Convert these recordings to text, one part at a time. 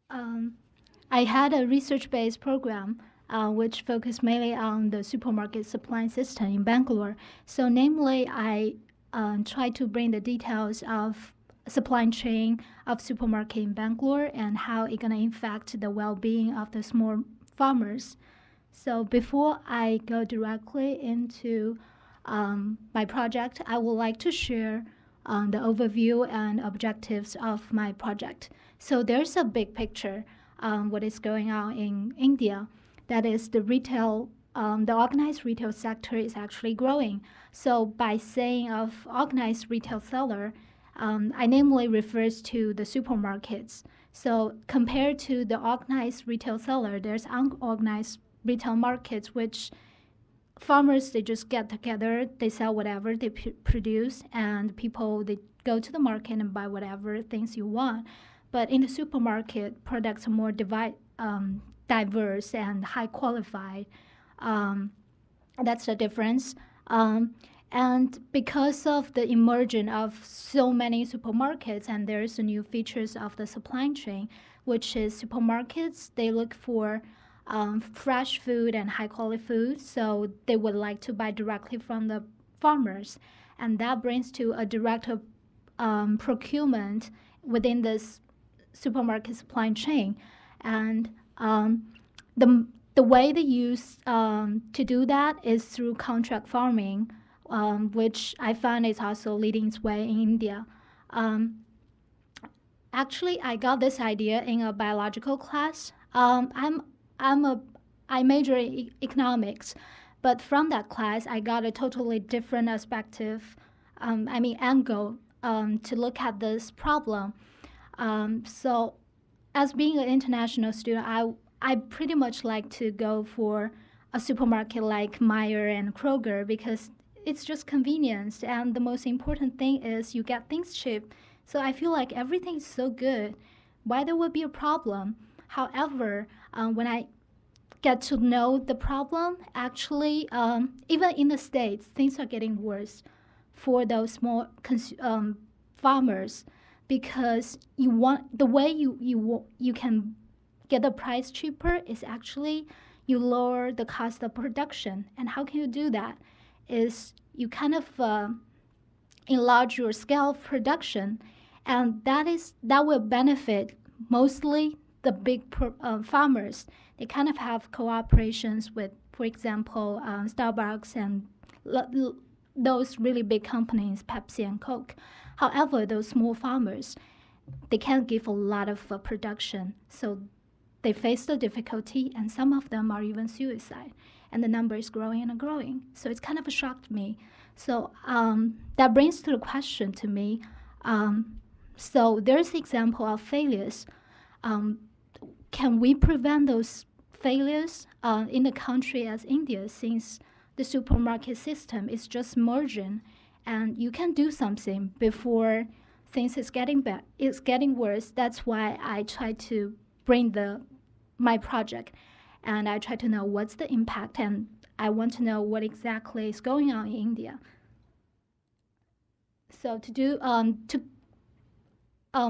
Um, I had a research-based program which focused mainly on the supermarket supply system in Bangalore. So, namely, I tried to bring the details of supply chain of supermarket in Bangalore and how it's gonna impact the well-being of the small farmers. So, before I go directly into my project, I would like to share the overview and objectives of my project. So there's a big picture, what is going on in India. That is the organized retail sector is actually growing. So by saying of organized retail seller, I namely refers to the supermarkets. So compared to the organized retail seller, there's unorganized retail markets, which farmers they just get together, they sell whatever they produce, and people they go to the market and buy whatever things you want. But in the supermarket, products are more diverse and high qualified. Um, that's the difference. And because of the emergence of so many supermarkets, and there's new features of the supply chain, which is supermarkets, they look for fresh food and high quality food, so they would like to buy directly from the farmers, and that brings to a direct procurement within this supermarket supply chain, and the the way they use to do that is through contract farming, which I find is also leading its way in India. Um, Actually, I got this idea in a biological class. I'm a I major in economics, but from that class, I got a totally different perspective. Angle to look at this problem. So, as being an international student, I pretty much like to go for a supermarket like Meyer and Kroger because it's just convenience, and the most important thing is you get things cheap. So I feel like everything is so good. Why there would be a problem? However, when I get to know the problem, actually, even in the States, things are getting worse for those small farmers because you want the way you can get the price cheaper is actually you lower the cost of production. And how can you do that? Is you kind of enlarge your scale of production, and that will benefit mostly the big farmers. They kind of have cooperations with, for example, Starbucks and those really big companies, Pepsi and Coke. However, those small farmers, they can't give a lot of production, so they face the difficulty, and some of them are even suicide. And the number is growing and growing. So it's kind of shocked me. So that brings to the question to me. So there's example of failures. Um, can we prevent those failures in a country as India, since the supermarket system is just merging, and you can do something before things is getting bad, it's getting worse. That's why I try to bring my project, and I try to know what's the impact, and I want to know what exactly is going on in India. So to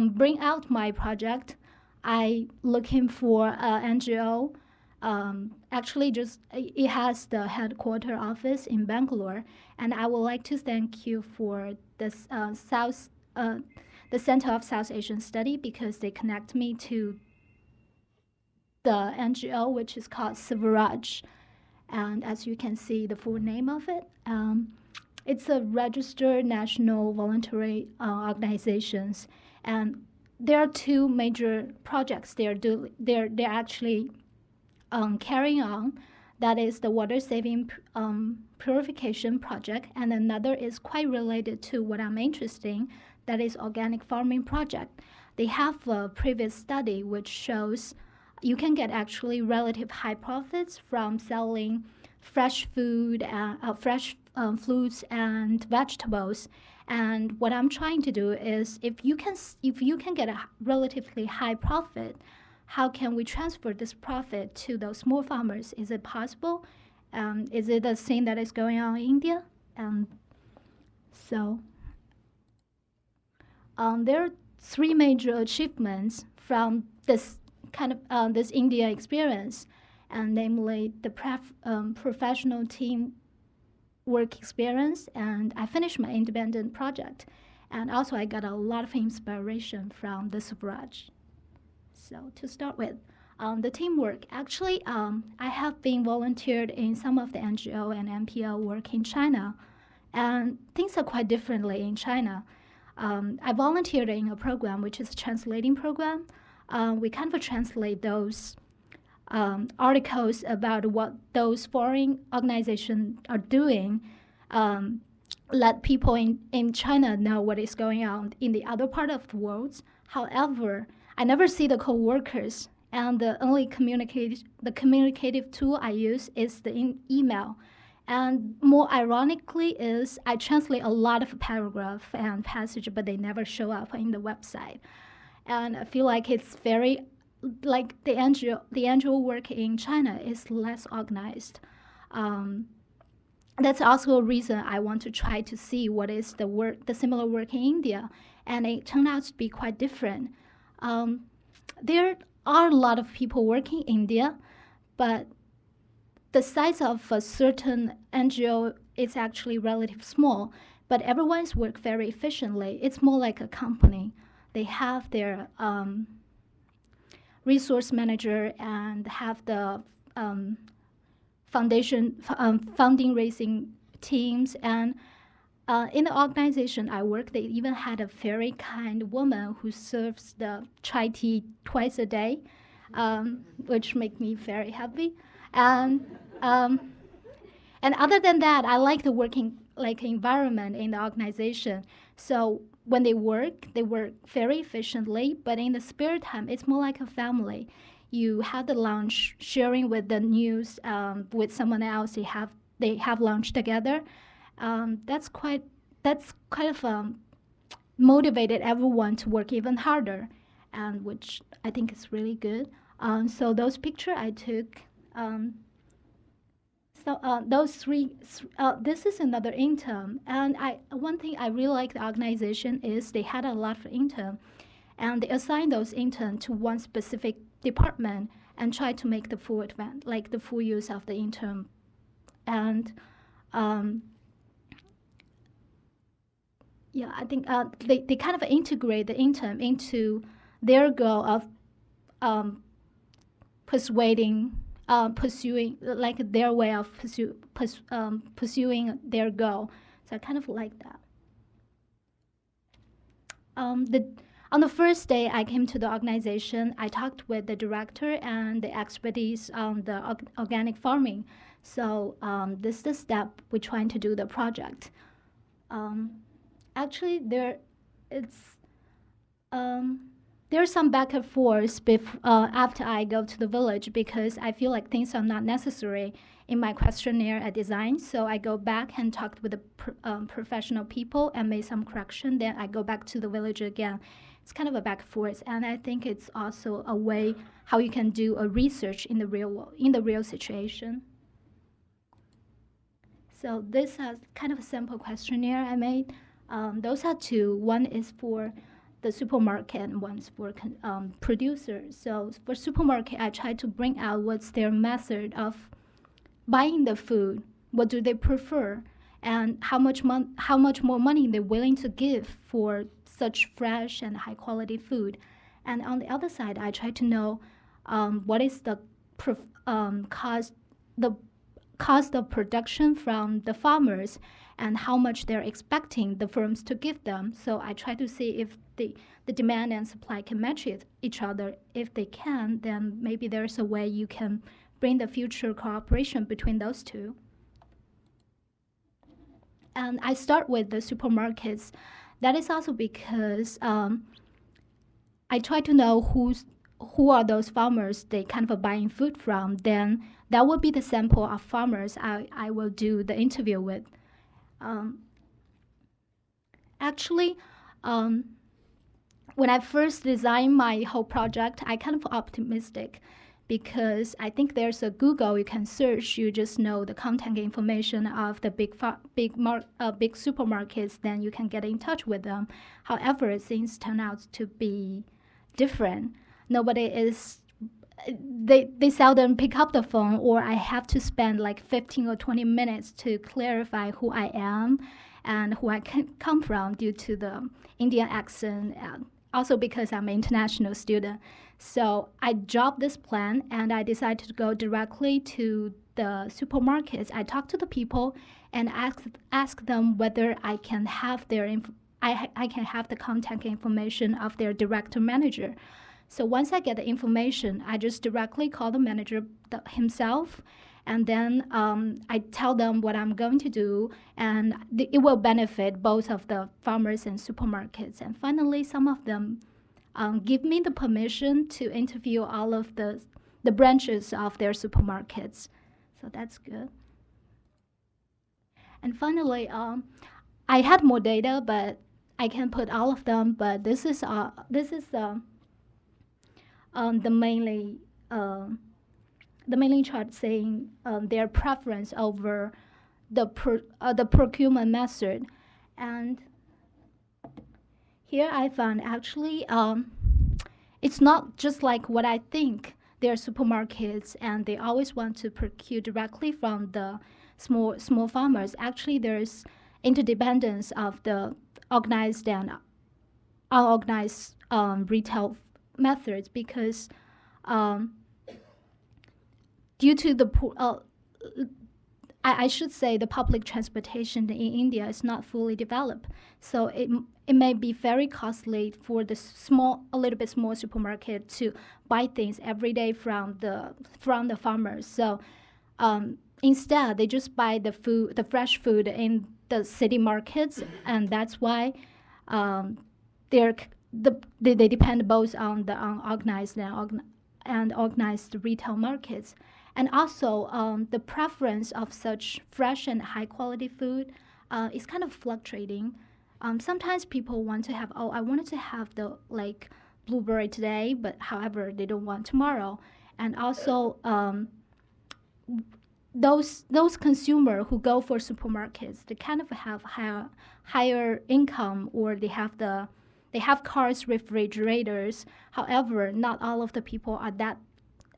bring out my project, I looking for an NGO. Actually, just it has the headquarter office in Bangalore, and I would like to thank you for this the Center of South Asian Study, because they connect me to the NGO, which is called SVARAJ. And as you can see, the full name of it, it's a registered national voluntary organizations, and there are two major projects they're actually carrying on. That is the water saving purification project, and another is quite related to what I'm interested in. That is organic farming project. They have a previous study which shows you can get actually relative high profits from selling fresh food, fresh fruits and vegetables. And what I'm trying to do is, if you can get a relatively high profit, how can we transfer this profit to those small farmers? Is it possible? Is it the same that is going on in India? Um, so there are three major achievements from this kind of this India experience, and namely the professional team work experience, and I finished my independent project. And also I got a lot of inspiration from the SVARAJ. So to start with, the teamwork. Actually, I have been volunteered in some of the NGO and NPO work in China, and things are quite differently in China. I volunteered in a program which is a translating program. We kind of translate those articles about what those foreign organizations are doing, let people in China know what is going on in the other part of the world. However, I never see the co-workers, and the only communicative tool I use is the email. And more ironically is I translate a lot of paragraph and passage, but they never show up in the website. And I feel like it's very, like the NGO work in China is less organized. That's also a reason I want to try to see what is the similar work in India, and it turned out to be quite different. There are a lot of people working in India, but the size of a certain NGO is actually relatively small, but everyone's work very efficiently. It's more like a company. They have their resource manager and have the funding raising teams. And in the organization I work, they even had a very kind woman who serves the chai tea twice a day, which make me very happy. And other than that, I like the working environment in the organization. So when they work very efficiently, but in the spare time, it's more like a family. You have the lunch, sharing with the news with someone else. They have lunch together. That's kind of motivated everyone to work even harder, and which I think is really good. So those pictures I took. Those three. This is another intern, and one thing I really like the organization is they had a lot of intern, and they assigned those interns to one specific department and try to make the full advance, like the full use of the intern. And yeah, I think they kind of integrate the intern into their goal of pursuing like their way of pursuing their goal. So I kind of like that. On the first day I came to the organization, I talked with the director and the expertise on the organic farming. So this is the step we're trying to do the project. Actually, there's some back and forth after I go to the village, because I feel like things are not necessary in my questionnaire at design. So I go back and talked with the professional people and made some correction. Then I go back to the village again. It's kind of a back and forth, and I think it's also a way how you can do a research in the real world, in the real situation. So this is kind of a simple questionnaire I made. Those are two. One is for the supermarket and one's for producers. So for supermarket, I try to bring out what's their method of buying the food. What do they prefer, and how much more money they're willing to give for such fresh and high quality food. And on the other side, I try to know what is the cost of production from the farmers, and how much they're expecting the firms to give them. So I try to see if the demand and supply can match each other. If they can, then maybe there's a way you can bring the future cooperation between those two. And I start with the supermarkets. That is also because I try to know who are those farmers they kind of buying food from. Then that will be the sample of farmers I will do the interview with. Actually, when I first designed my whole project, I kind of optimistic, because I think there's a Google you can search. You just know the contact information of the big supermarkets, then you can get in touch with them. However, things turn out to be different. Nobody is they seldom pick up the phone, or I have to spend like 15 or 20 minutes to clarify who I am and who I come from due to the Indian accent, and also because I'm an international student. So I dropped this plan and I decided to go directly to the supermarkets. I talked to the people and ask them whether I can have I can have the contact information of their director manager. So once I get the information, I just directly call the manager himself, and then I tell them what I'm going to do, and it will benefit both of the farmers and supermarkets. And finally, some of them give me the permission to interview all of the branches of their supermarkets. So that's good. And finally, I had more data, but I can't put all of them. But this is the mainly chart saying their preference over the procurement method. And here I found actually it's not just like what I think. There are supermarkets and they always want to procure directly from the small farmers. Actually, there's interdependence of the organized and unorganized retail methods, because due to the I should say the public transportation in India is not fully developed, so it may be very costly for the a little bit small supermarket to buy things every day from the farmers. So instead, they just buy the fresh food in the city markets, and that's why they depend both on the unorganized and organized retail markets. And also, the preference of such fresh and high quality food is kind of fluctuating. Sometimes people want to have, I wanted to have the blueberry today, but however, they don't want tomorrow. And also, those consumer who go for supermarkets, they kind of have higher income, or they have cars, refrigerators. However, not all of the people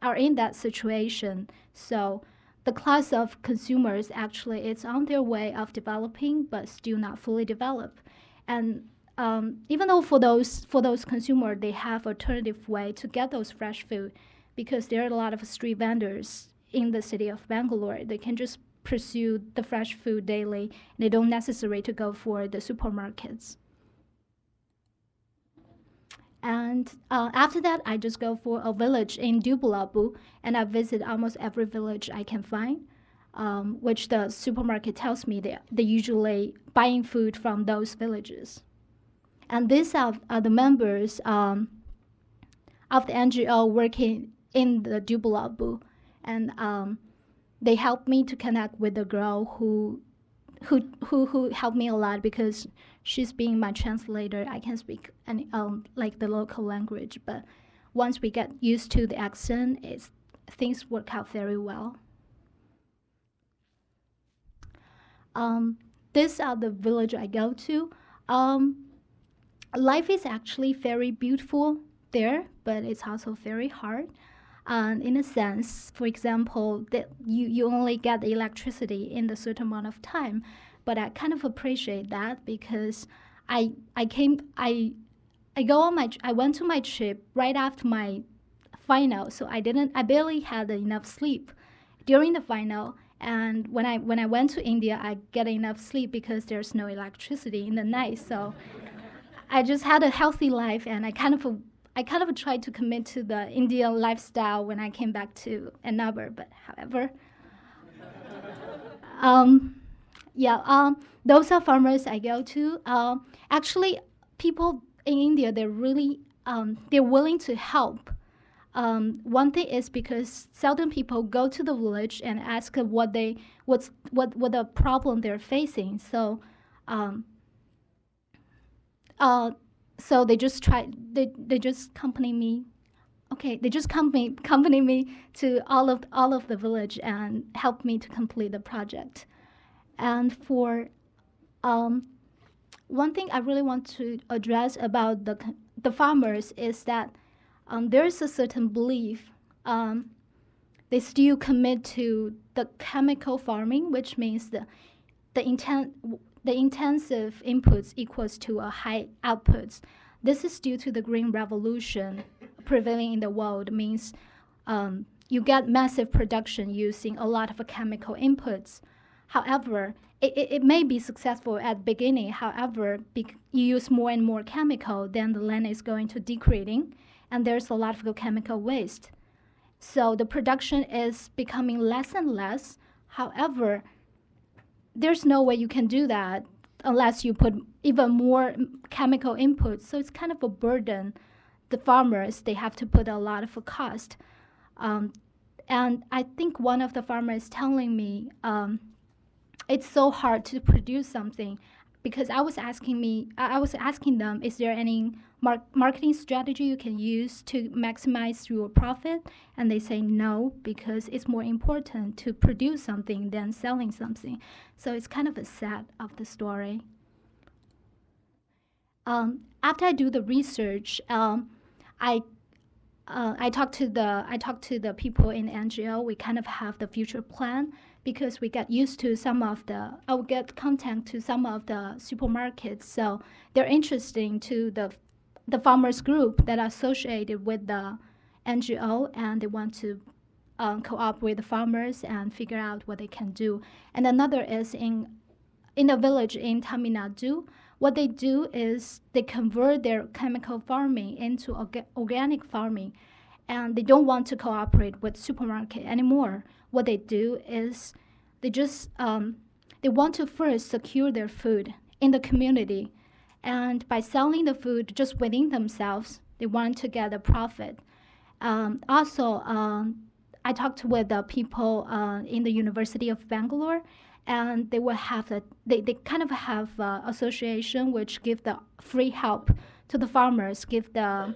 are in that situation. So the class of consumers actually it's on their way of developing, but still not fully developed. And even though for those consumers, they have alternative way to get those fresh food, because there are a lot of street vendors in the city of Bangalore. They can just pursue the fresh food daily. They don't necessarily to go for the supermarkets. And after that, I just go for a village in Dubulabu, and I visit almost every village I can find, which the supermarket tells me they usually buying food from those villages. And these are the members of the NGO working in the Dubulabu, and they helped me to connect with the girl who helped me a lot, because she's being my translator. I can speak any the local language, but once we get used to the accent, things work out very well. These are the village I go to. Life is actually very beautiful there, but it's also very hard. In a sense, for example, that you only get the electricity in a certain amount of time, but I kind of appreciate that, because I went to my trip right after my final, so I barely had enough sleep during the final. And when I went to India, I get enough sleep because there's no electricity in the night. So I just had a healthy life, and I kind of tried to commit to the Indian lifestyle when I came back to Annaber, but however, those are farmers I go to. Actually, people in India, they're really they're willing to help. One thing is because seldom people go to the village and ask what the problem they're facing. So so they just accompany me. Okay, they just accompany me to all of the village and help me to complete the project. And for one thing I really want to address about the farmers is that there is a certain belief they still commit to the chemical farming, which means the intensive inputs equals to a high outputs. This is due to the green revolution prevailing in the world, means you get massive production using a lot of chemical inputs. However, it may be successful at the beginning. However, you use more and more chemical, then the land is going to degrading, and there's a lot of chemical waste. So the production is becoming less and less. However, there's no way you can do that unless you put even more chemical inputs. So it's kind of a burden. The farmers, they have to put a lot of cost. And I think one of the farmers telling me, it's so hard to produce something, because I was asking them, is there any marketing strategy you can use to maximize your profit? And they say no, because it's more important to produce something than selling something. So it's kind of a sad of the story. After I do the research, I talked to the people in NGO. We kind of have the future plan, because we get used to I will get contact to some of the supermarkets. So they're interesting to the farmers group that are associated with the NGO, and they want to cooperate with the farmers and figure out what they can do. And another is in a village in Tamil Nadu. What they do is they convert their chemical farming into organic farming, and they don't want to cooperate with supermarket anymore. What they do is they just they want to first secure their food in the community, and by selling the food just within themselves, they want to get a profit. Also, I talked with the people in the University of Bangalore, and they will have they kind of have association which give the free help to the farmers, give the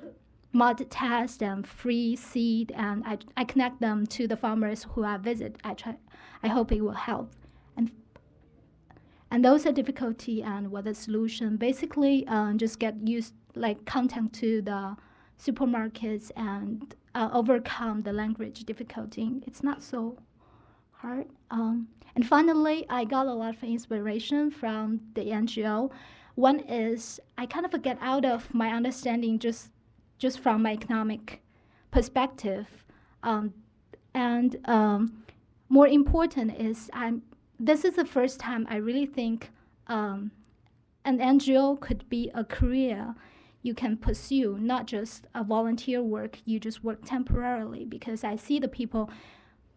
mud test and free seed, and I connect them to the farmers who I visit. I hope it will help. And those are difficulty and what the solution. Basically, just get used, like contact to the supermarkets and overcome the language difficulty. It's not so hard. And finally, I got a lot of inspiration from the NGO. One is I kind of get out of my understanding just from my economic perspective. More important is this is the first time I really think an NGO could be a career you can pursue, not just a volunteer work, you just work temporarily, because I see the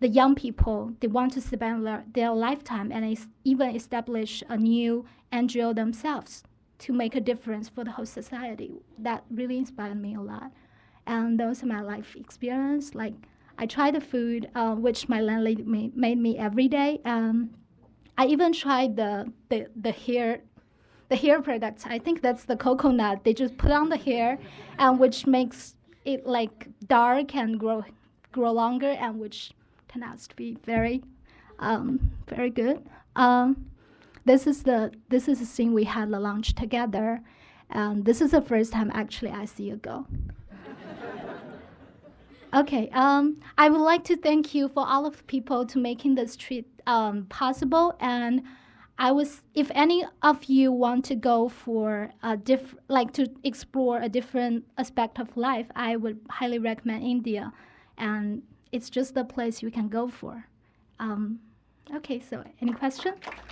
young people, they want to spend their lifetime and even establish a new NGO themselves to make a difference for the whole society. That really inspired me a lot. And those are my life experience. Like, I try the food, which my landlady made me every day. I even tried the hair products. I think that's the coconut. They just put on the hair, and which makes it like dark and grow longer, and which turned out to be very good. This is the scene we had the lunch together, and this is the first time actually I see you go. Okay, I would like to thank you for all of the people to making this trip possible, and if any of you want to go for to explore a different aspect of life, I would highly recommend India, and it's just the place you can go for. Okay, so any question?